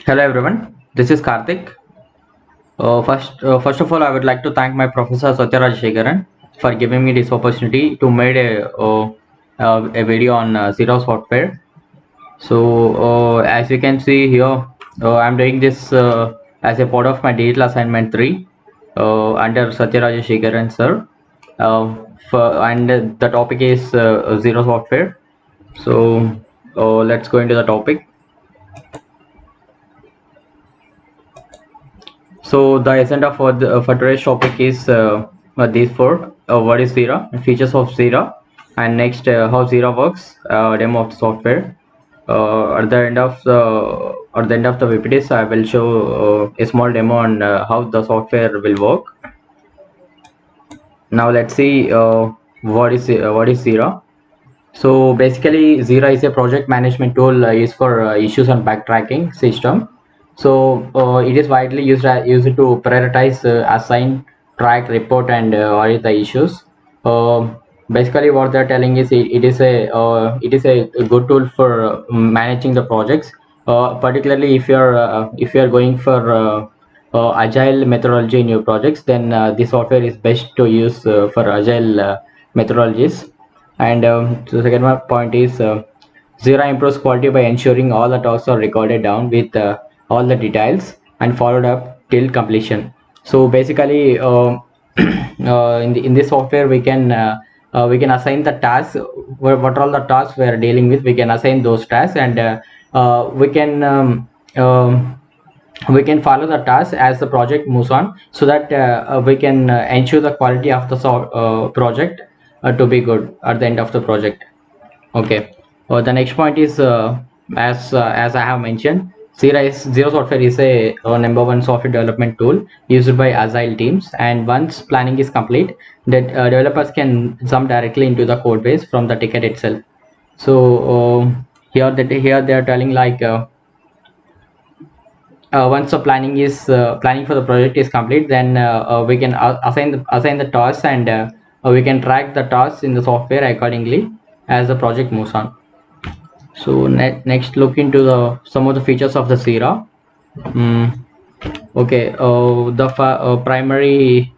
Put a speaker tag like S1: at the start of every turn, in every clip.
S1: Hello everyone, this is Karthik. First of all, I would like to thank my professor Satyaraj Shekaran for giving me this opportunity to make a video on Zero software. As you can see here, I'm doing this as a part of my digital assignment 3 under Satyaraj Shekaran sir. And the topic is Zero software. Let's go into the topic. So the agenda for today's topic is these four: what is Zira, features of Zira, and next how Zira works, demo of the software. At the end of the PPTs, I will show a small demo on how the software will work. Now let's see what is Zira. So basically, Zira is a project management tool used for issues and backtracking system. So it is widely used to prioritize, assign, track, report, and audit the issues. Basically, what they're telling is it is a good tool for managing the projects. Particularly if you're going for agile methodology in your projects, then this software is best to use for agile methodologies. And the second point is Jira improves quality by ensuring all the tasks are recorded down with all the details and followed up till completion. So basically, in this software, we can assign the tasks. What are all the tasks we are dealing with? We can assign those tasks, and we can follow the task as the project moves on, so that we can ensure the quality of the project to be good at the end of the project. Okay. The next point is as I have mentioned, Zero Software is a number one software development tool used by agile teams. And once planning is complete, that developers can jump directly into the code base from the ticket itself. So here they are telling like. Once the planning for the project is complete, then we can assign the tasks, and we can track the tasks in the software accordingly as the project moves on. So next, look into the some of the features of the Jira. Okay, the primary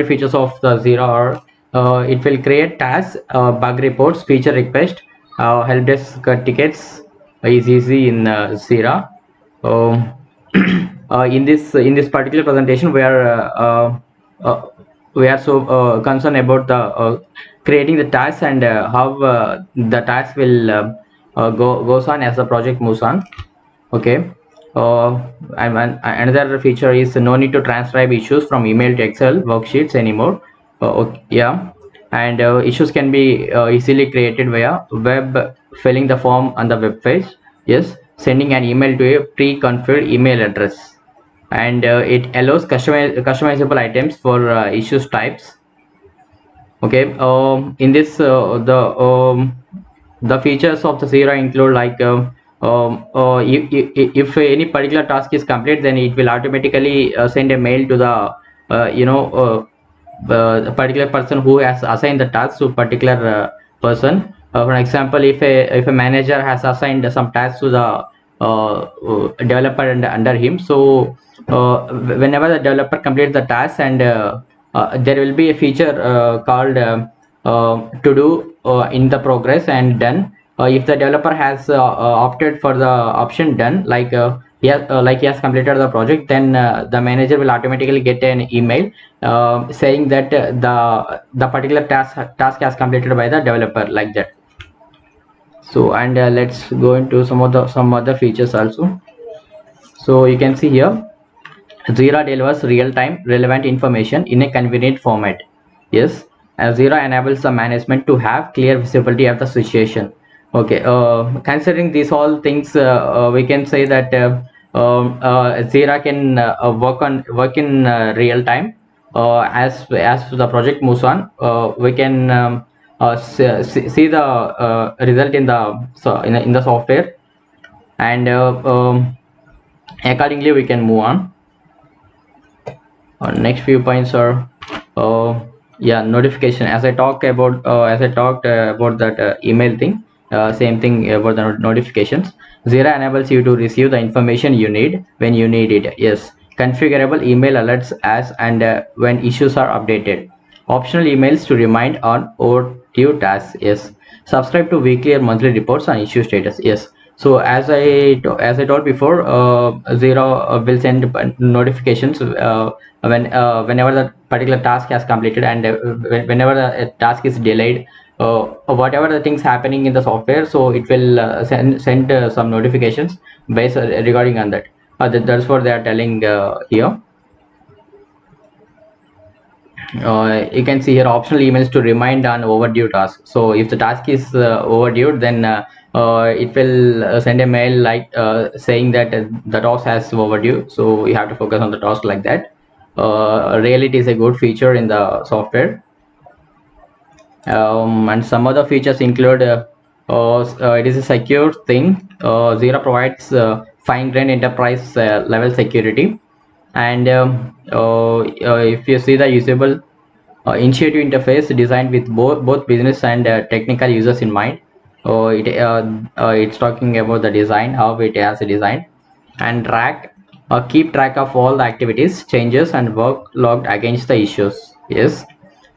S1: features of the Jira are it will create tasks, bug reports, feature request, help desk tickets is easy in Jira. Um, in this particular presentation, we are so concerned about the creating the tasks, and how the task will goes on as the project moves on. Okay. Another feature is no need to transcribe issues from email to Excel worksheets anymore. Okay, yeah, and issues can be easily created via web, filling the form on the web page. Yes, sending an email to a pre-configured email address, and it allows customizable items for issues types. Okay. In this the features of the Jira include like if any particular task is complete, then it will automatically send a mail to the the particular person who has assigned the task to particular person. For example, if a manager has assigned some tasks to the developer under him, so whenever the developer completes the task, and there will be a feature called to do in the progress and done. If the developer has opted for the option done, like like he has completed the project, then the manager will automatically get an email saying that the particular task has completed by the developer, like that. So, and let's go into some other features also. So you can see here, Jira delivers real-time relevant information in a convenient format. Yes, as Jira enables the management to have clear visibility of the situation. Okay, considering these all things, we can say that Jira can work in real time. As the project moves on, we can see the result in in the software, and accordingly we can move on. Next few points are yeah, notification. As I talked about that email thing, Same thing about the notifications. Jira enables you to receive the information you need when you need it. Yes. Configurable email alerts as and when issues are updated. Optional emails to remind on overdue tasks. Yes. Subscribe to weekly or monthly reports on issue status. Yes. So as I told before, Zero will send notifications whenever the particular task has completed, and whenever the task is delayed, whatever the things happening in the software, so it will send some notifications based regarding on that. That's what they are telling here. You can see here optional emails to remind on overdue task. So if the task is overdue, then it will send a mail like saying that the task has overdue, so you have to focus on the task like that. Really, it is a good feature in the software. And some other features include it is a secure thing. Zero provides fine-grained enterprise level security, and if you see the usable intuitive interface designed with both business and technical users in mind. It's talking about the design, how it has a design, and keep track of all the activities, changes, and work logged against the issues. Yes.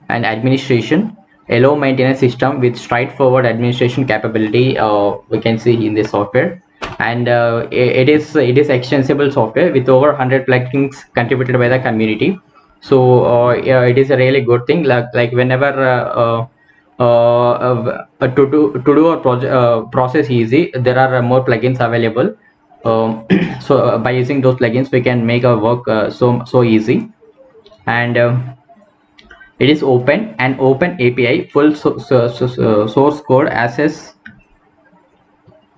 S1: And administration, a low maintenance system with straightforward administration capability, we can see in this software. And it is extensible software with over 100 plugins contributed by the community. So yeah, it is a really good thing. Like whenever to do a project process easy, there are more plugins available. So by using those plugins, we can make our work so easy. And it is open and open API full source code access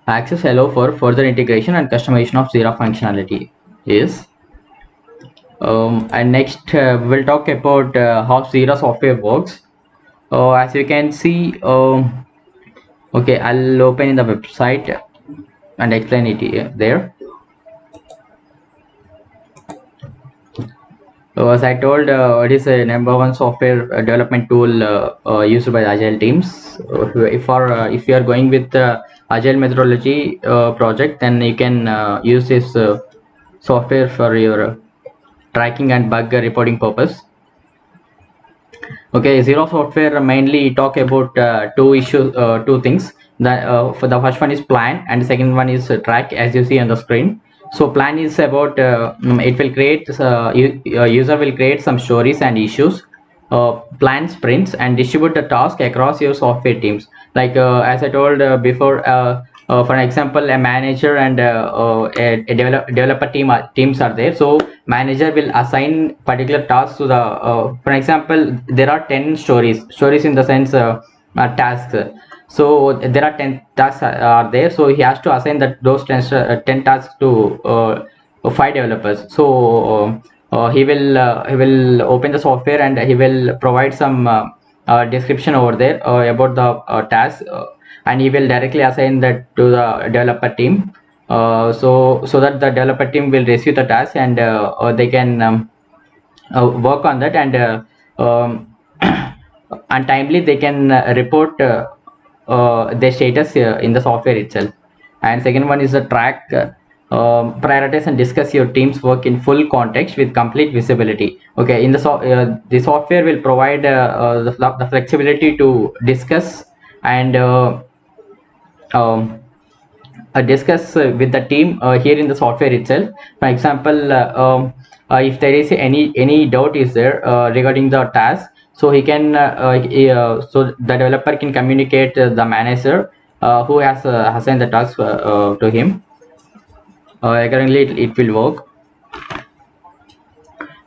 S1: allow for further integration and customization of Jira functionality. Yes. And next we'll talk about how Jira software works. As you can see, okay, I'll open in the website and explain it here, there. As I told, it is a number one software development tool used by the agile teams. If you are going with the agile methodology project, then you can use this software for your tracking and bug reporting purpose. Okay, Zero software mainly talk about two things. For the first one is plan, and the second one is track, as you see on the screen. So plan is about it will create user will create some stories and issues, plan sprints, and distribute the task across your software teams. Like as I told before, for example, a manager and developer teams are there. So manager will assign particular tasks to the for example, there are 10 stories in the sense tasks. So there are 10 tasks are there, so he has to assign those 10 tasks to 5 developers. So he will open the software and he will provide some description over there about the task, and he will directly assign that to the developer team, so that the developer team will receive the task, and they can work on that, and and timely they can report their status in the software itself. And second one is the track. Prioritize and discuss your team's work in full context with complete visibility. Okay, in the software will provide the flexibility to discuss and discuss with the team here in the software itself. For example, if there is any doubt is there regarding the task, so he can so the developer can communicate the manager who has assigned the task to him. Accordingly it will work.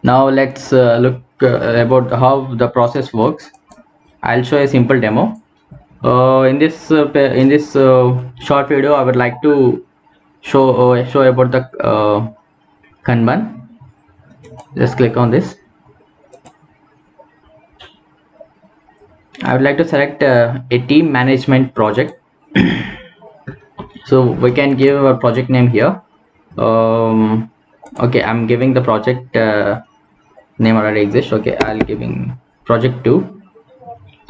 S1: Now let's look about how the process works. I'll show a simple demo. In this short video, I would like to show about the Kanban. Just click on this. I would like to select a team management project. So we can give a project name here. Okay, I'm giving the project name already exists. Okay, I'll giving project 2,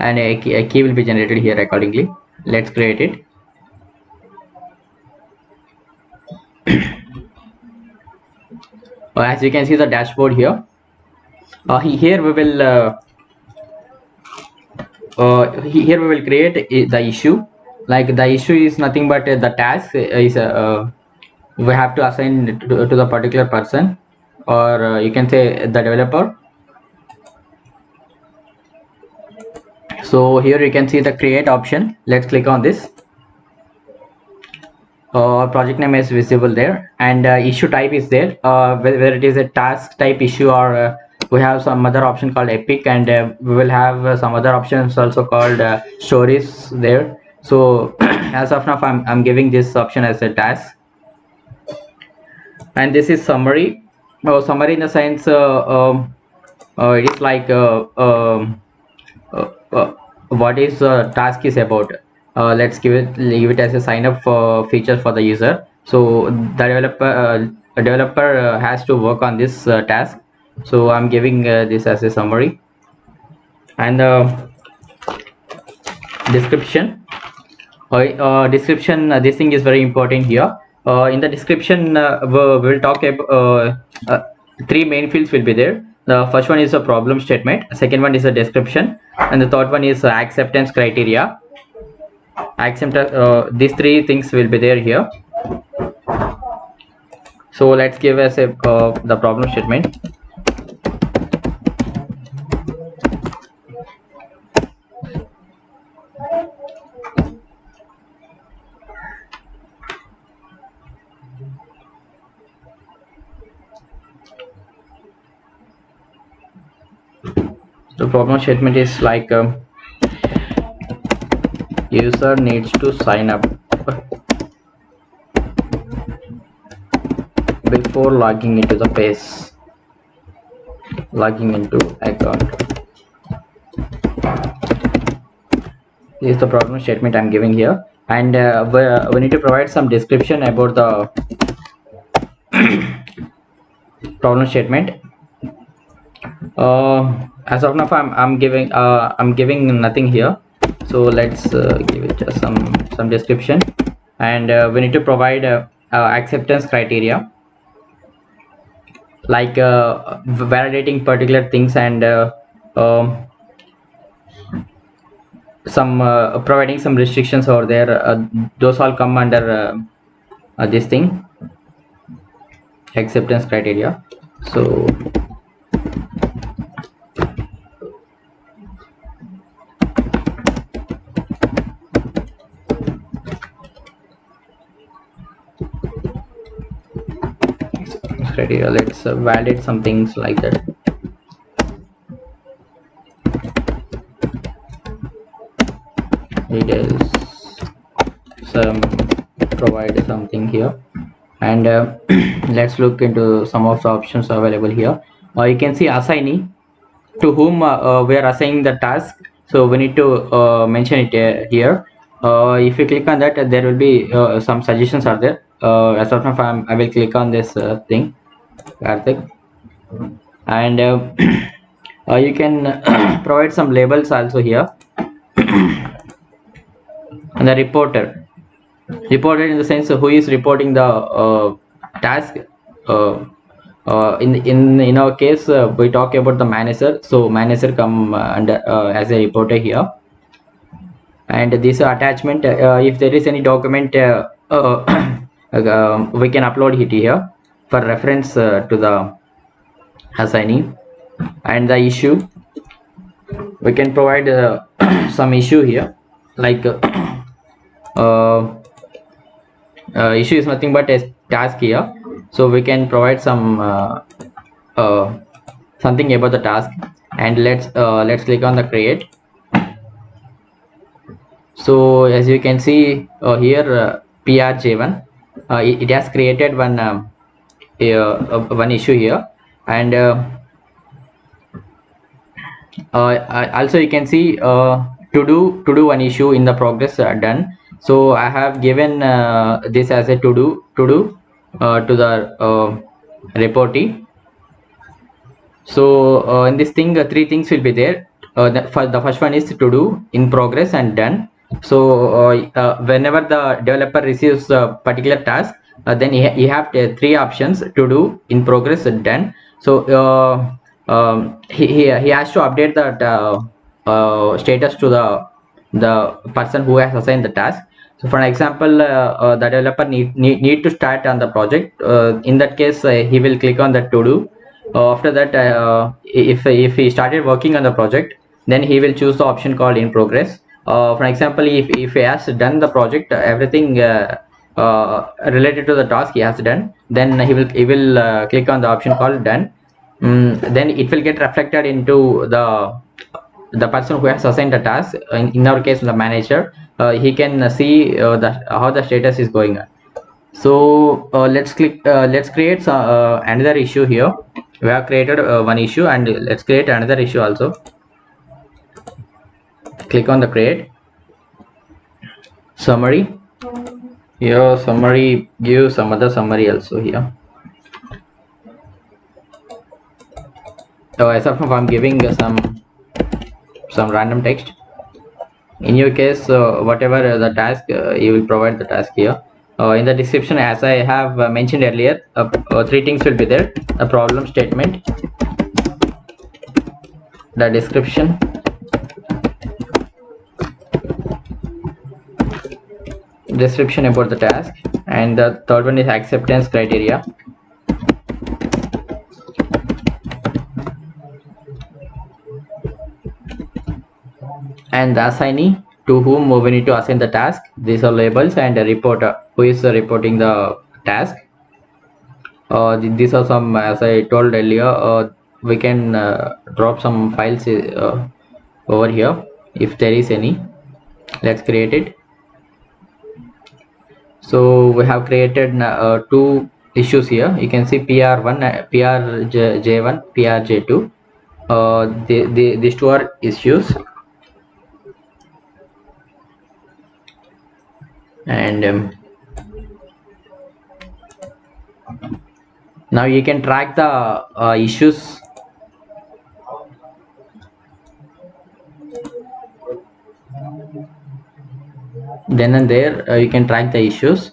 S1: and a key will be generated here accordingly. Let's create it. as you can see the dashboard here. Here we will here we will create the issue. Like the issue is nothing but the task is we have to assign it to the particular person, or you can say the developer. So here you can see the create option. Let's click on this. Project name is visible there, and issue type is there, whether it is a task type issue, or we have some other option called epic, and we will have some other options also called stories there. So as of now I'm giving this option as a task, and this is summary. Summary in the sense it is like what is task is about. Let's leave it as a sign up feature for the user. So the developer has to work on this task. So I'm giving this as a summary, and description. Description, this thing is very important here. In the description we'll talk about three main fields will be there. The first one is a problem statement, second one is a description, and the third one is acceptance criteria. These three things will be there here. So let's give us a the problem statement. The problem statement is like user needs to sign up before logging into the page, logging into account. This is the problem statement I'm giving here, and we need to provide some description about the problem statement. As of now I'm giving nothing here, so let's give it just some description, and we need to provide acceptance criteria, like validating particular things, and some providing some restrictions over there. Those all come under this thing, acceptance criteria. So criteria, let's validate some things like that. Details, some provide something here, and let's look into some of the options available here. You can see assignee, to whom we are assigning the task. So we need to mention it here. If you click on that, there will be some suggestions are there. As of now I will click on this thing, Karthik, and you can provide some labels also here. And the reporter in the sense who is reporting the task. In our case we talk about the manager, so manager come under as a reporter here. And this attachment, if there is any document we can upload it here for reference to the assignee. And the issue, we can provide some issue here, like issue is nothing but a task here, so we can provide some something about the task. And let's click on the create. So as you can see here, PRJ1, it has created one issue here, and also you can see to do one issue in the progress done. So I have given this as a to do to the reportee. So in this thing three things will be there. The first one is to do, in progress, and done. So whenever the developer receives a particular task, then you have three options: to do, in progress, and done. So he has to update that status to the person who has assigned the task. So for example, the developer need to start on the project. In that case, he will click on the to do. After that, if he started working on the project, then he will choose the option called in progress. For example, if he has done the project, everything related to the task he has done, then he will click on the option called done. Then it will get reflected into the person who has assigned the task. In our case, the manager, he can see how the status is going on. So let's create another issue here. We have created one issue, and let's create another issue also. Click on the create summary. Here summary, give some other summary also here. So as of now, I'm giving some random text. In your case, whatever the task, you will provide the task here. In the description, as I have mentioned earlier, three things will be there: a problem statement, the description, about the task, and the third one is acceptance criteria. And the assignee, to whom we need to assign the task. These are labels, and a reporter, who is reporting the task. These are some, as I told earlier, we can drop some files over here if there is any. Let's create it. So we have created two issues here. You can see PR1, PRJ1, PRJ2. These two are issues. And now you can track the issues. Then and there, you can track the issues.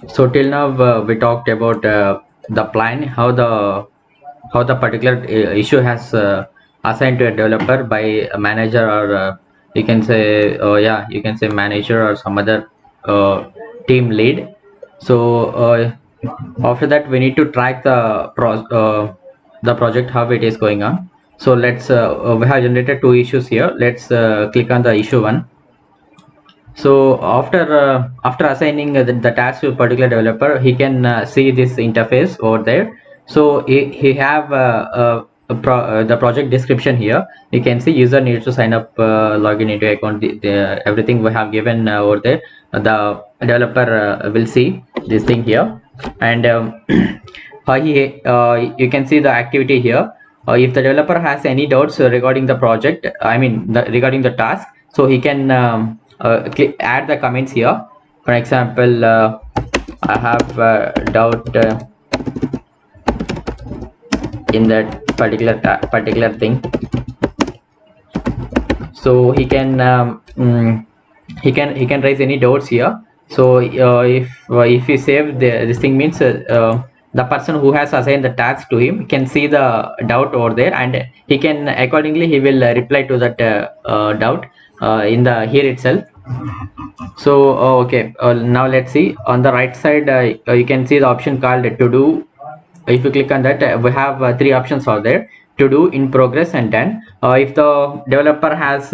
S1: So till now we talked about the plan, how the particular issue has assigned to a developer by a manager, or you can say you can say manager or some other team lead. So after that, we need to track the project, how it is going on. So let's we have generated two issues here. Let's click on the issue one. So after assigning the task to a particular developer, he can see this interface over there. So he have the project description here. You can see user needs to sign up, login into account. Everything we have given over there. The developer will see this thing here, and you can see the activity here. If the developer has any doubts regarding the project, I mean regarding the task, so he can add the comments here. For example, I have doubt in that particular thing. So he can raise any doubts here. So if we save this thing, means the person who has assigned the task to him can see the doubt over there, and he can accordingly he will reply to that doubt in the here itself. So okay, now let's see on the right side. You can see the option called to do. If you click on that, we have three options are there: to do, in progress, and done. If the developer has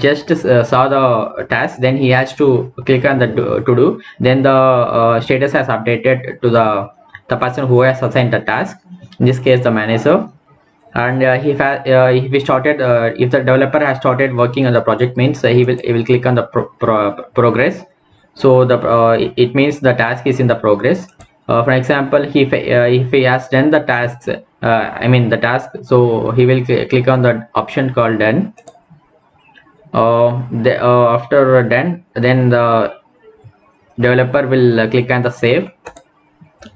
S1: just saw the task, then he has to click on the to do. Then the status has updated to the person who has assigned the task, in this case the manager. And if we started if the developer has started working on the project, means he will click on the progress. So it means the task is in the progress. For example, if he has done the tasks, I mean the task, so he will click on the option called done. After done, then the developer will click on the save.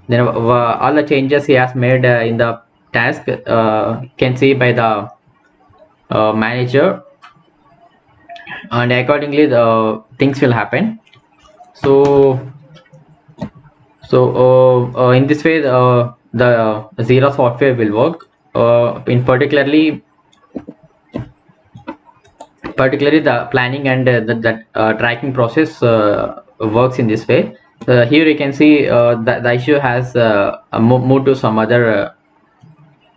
S1: Then all the changes he has made in the task can see by the manager, and accordingly the things will happen. So in this way the Jira software will work. In particularly the planning and the tracking process works in this way. Here you can see the issue has moved to some other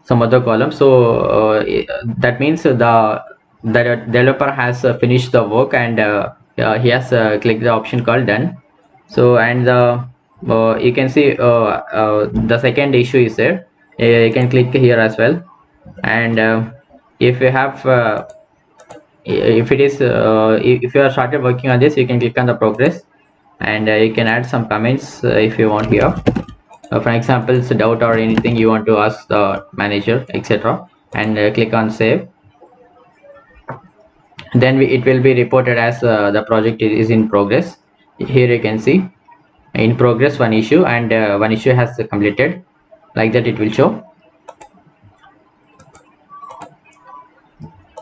S1: column. So that means the developer has finished the work, and he has clicked the option called done. So, and you can see the second issue is there. You can click here as well, and if you have if it is if you are started working on this, you can click on the progress, and you can add some comments if you want here. For example, it's a doubt or anything you want to ask the manager, etc., and click on save. Then it will be reported as the project is in progress. Here you can see in progress one issue, and one issue has completed, like that it will show.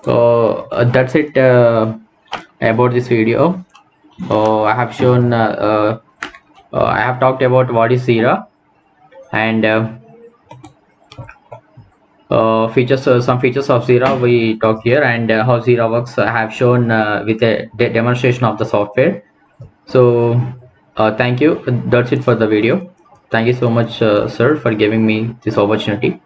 S1: So that's it about this video. I have shown I have talked about what is Jira, and features, some features of Jira we talk here, and how Jira works I have shown with a demonstration of the software. So thank you. That's it for the video. Thank you so much, sir, for giving me this opportunity.